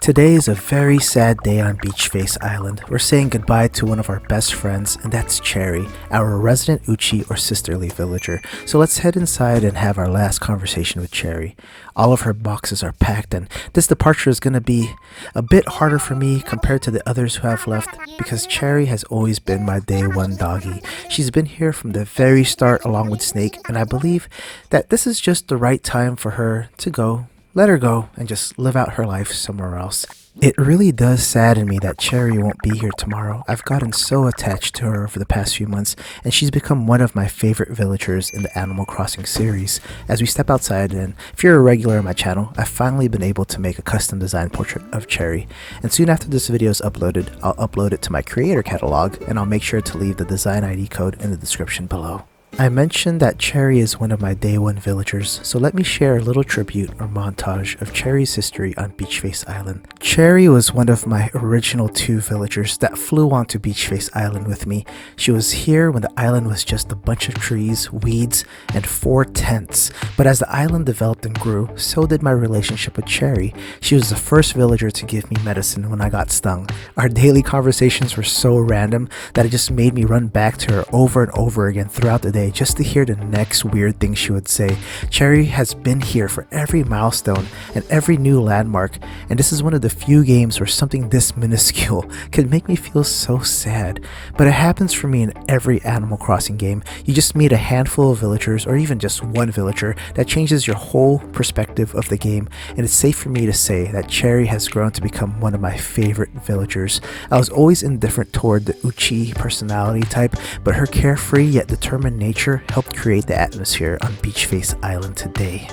Today is a very sad day on Beachface Island. We're saying goodbye to one of our best friends, and that's Cherry, our resident Uchi or sisterly villager. So let's head inside and have our last conversation with Cherry. All of her boxes are packed, and this departure is going to be a bit harder for me compared to the others who have left, because Cherry has always been my day one doggy. She's been here from the very start along with Snake, and I believe that this is just the right time for her to go. Let her go and just live out her life somewhere else. It really does sadden me that Cherry won't be here tomorrow. I've gotten so attached to her over the past few months, and she's become one of my favorite villagers in the Animal Crossing series. As we step outside, and if you're a regular on my channel, I've finally been able to make a custom design portrait of Cherry. And soon after this video is uploaded, I'll upload it to my creator catalog, and I'll make sure to leave the design ID code in the description below. I mentioned that Cherry is one of my day one villagers, so let me share a little tribute or montage of Cherry's history on Beachface Island. Cherry was one of my original 2 villagers that flew onto Beachface Island with me. She was here when the island was just a bunch of trees, weeds, and 4 tents. But as the island developed and grew, so did my relationship with Cherry. She was the first villager to give me medicine when I got stung. Our daily conversations were so random that it just made me run back to her over and over again throughout the day, just to hear the next weird thing she would say. Cherry has been here for every milestone and every new landmark, and this is one of the few games where something this minuscule can make me feel so sad. But it happens for me in every Animal Crossing game. You just meet a handful of villagers, or even just one villager, that changes your whole perspective of the game, and it's safe for me to say that Cherry has grown to become one of my favorite villagers. I was always indifferent toward the Uchi personality type, but her carefree yet determined nature helped create the atmosphere on Beachface Island today.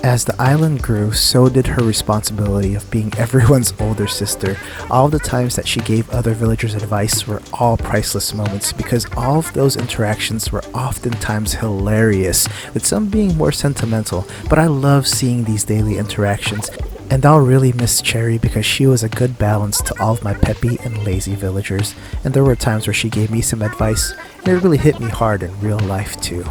As the island grew, so did her responsibility of being everyone's older sister. All the times that she gave other villagers advice were all priceless moments, because all of those interactions were oftentimes hilarious, with some being more sentimental. But I love seeing these daily interactions, and I'll really miss Cherry because she was a good balance to all of my peppy and lazy villagers. And there were times where she gave me some advice, and it really hit me hard in real life too.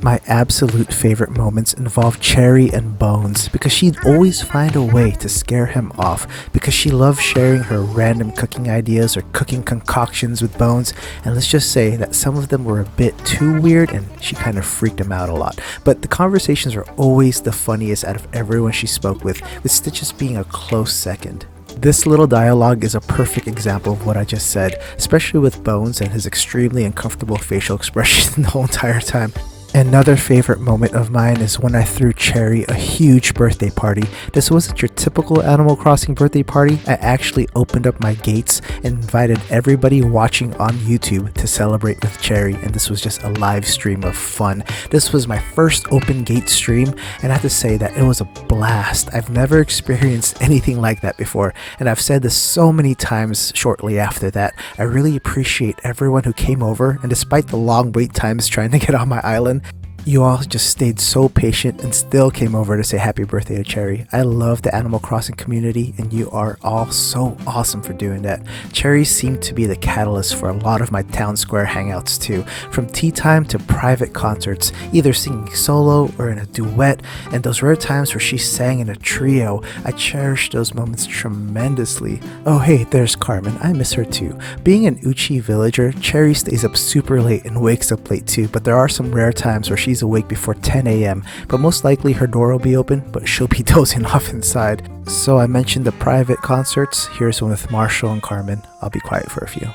My absolute favorite moments involve Cherry and Bones, because she'd always find a way to scare him off, because she loved sharing her random cooking ideas or cooking concoctions with Bones, and let's just say that some of them were a bit too weird and she kind of freaked him out a lot. But the conversations were always the funniest out of everyone she spoke with Stitches being a close second. This little dialogue is a perfect example of what I just said, especially with Bones and his extremely uncomfortable facial expression the whole entire time. Another favorite moment of mine is when I threw Cherry a huge birthday party. This wasn't your typical Animal Crossing birthday party. I actually opened up my gates and invited everybody watching on YouTube to celebrate with Cherry, and this was just a live stream of fun. This was my first open gate stream, and I have to say that it was a blast. I've never experienced anything like that before, and I've said this so many times shortly after that. I really appreciate everyone who came over, and despite the long wait times trying to get on my island, you all just stayed so patient and still came over to say happy birthday to Cherry. I love the Animal Crossing community, and you are all so awesome for doing that. Cherry seemed to be the catalyst for a lot of my town square hangouts too, from tea time to private concerts, either singing solo or in a duet, and those rare times where she sang in a trio. I cherish those moments tremendously. Oh hey, there's Carmen. I miss her too. Being an Uchi villager, Cherry stays up super late and wakes up late too, but there are some rare times where she's awake before 10 a.m, but most likely her door will be open, but she'll be dozing off inside. So I mentioned the private concerts. Here's one with Marshall and Carmen. I'll be quiet for a few.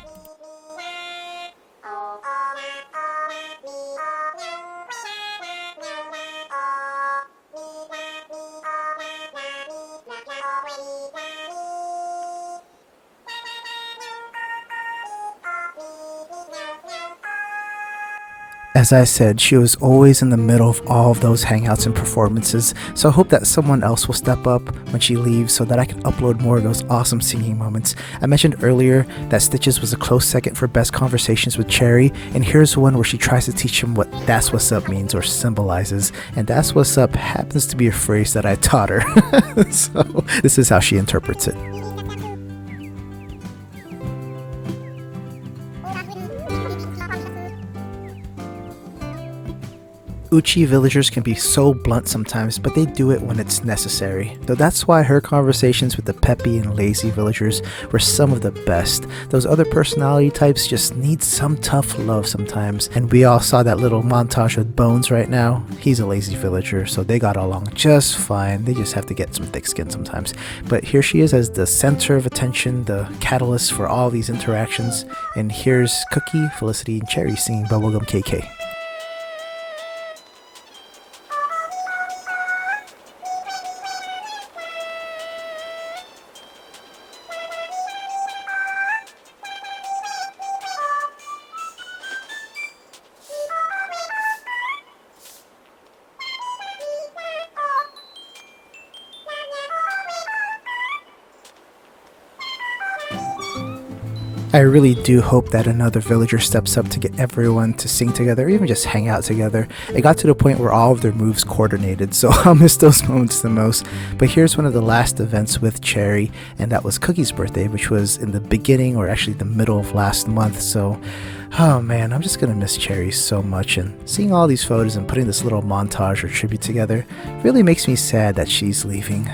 As I said, she was always in the middle of all of those hangouts and performances, so I hope that someone else will step up when she leaves so that I can upload more of those awesome singing moments. I mentioned earlier that Stitches was a close second for best conversations with Cherry, and here's one where she tries to teach him what "that's what's up" means or symbolizes, and "that's what's up" happens to be a phrase that I taught her. So this is how she interprets it. Uchi villagers can be so blunt sometimes, but they do it when it's necessary. Though that's why her conversations with the peppy and lazy villagers were some of the best. Those other personality types just need some tough love sometimes. And we all saw that little montage with Bones right now. He's a lazy villager, so they got along just fine. They just have to get some thick skin sometimes. But here she is as the center of attention, the catalyst for all these interactions. And here's Cookie, Felicity, and Cherry singing Bubblegum KK. I really do hope that another villager steps up to get everyone to sing together or even just hang out together. It got to the point where all of their moves coordinated, so I'll miss those moments the most. But here's one of the last events with Cherry, and that was Cookie's birthday, which was in the beginning or actually the middle of last month. So oh man, I'm just gonna miss Cherry so much, and seeing all these photos and putting this little montage or tribute together really makes me sad that she's leaving.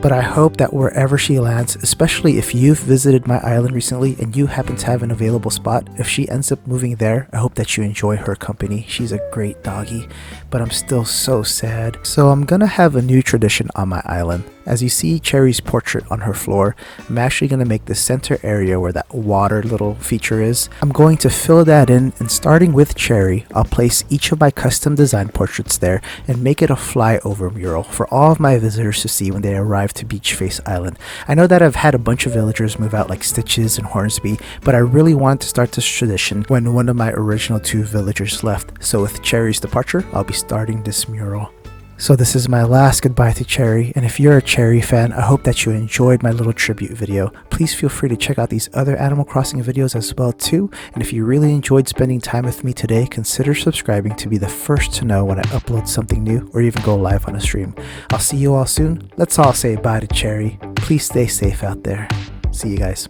But I hope that wherever she lands, especially if you've visited my island recently and you happen to have an available spot, if she ends up moving there, I hope that you enjoy her company. She's a great doggy, but I'm still so sad. So I'm gonna have a new tradition on my island. As you see Cherry's portrait on her floor, I'm actually going to make the center area where that water little feature is. I'm going to fill that in, and starting with Cherry, I'll place each of my custom designed portraits there and make it a flyover mural for all of my visitors to see when they arrive to Beach Face Island. I know that I've had a bunch of villagers move out like Stitches and Hornsby, but I really wanted to start this tradition when one of my original 2 villagers left. So with Cherry's departure, I'll be starting this mural. So this is my last goodbye to Cherry, and if you're a Cherry fan, I hope that you enjoyed my little tribute video. Please feel free to check out these other Animal Crossing videos as well too, and if you really enjoyed spending time with me today, consider subscribing to be the first to know when I upload something new or even go live on a stream. I'll see you all soon. Let's all say bye to Cherry. Please stay safe out there. See you guys.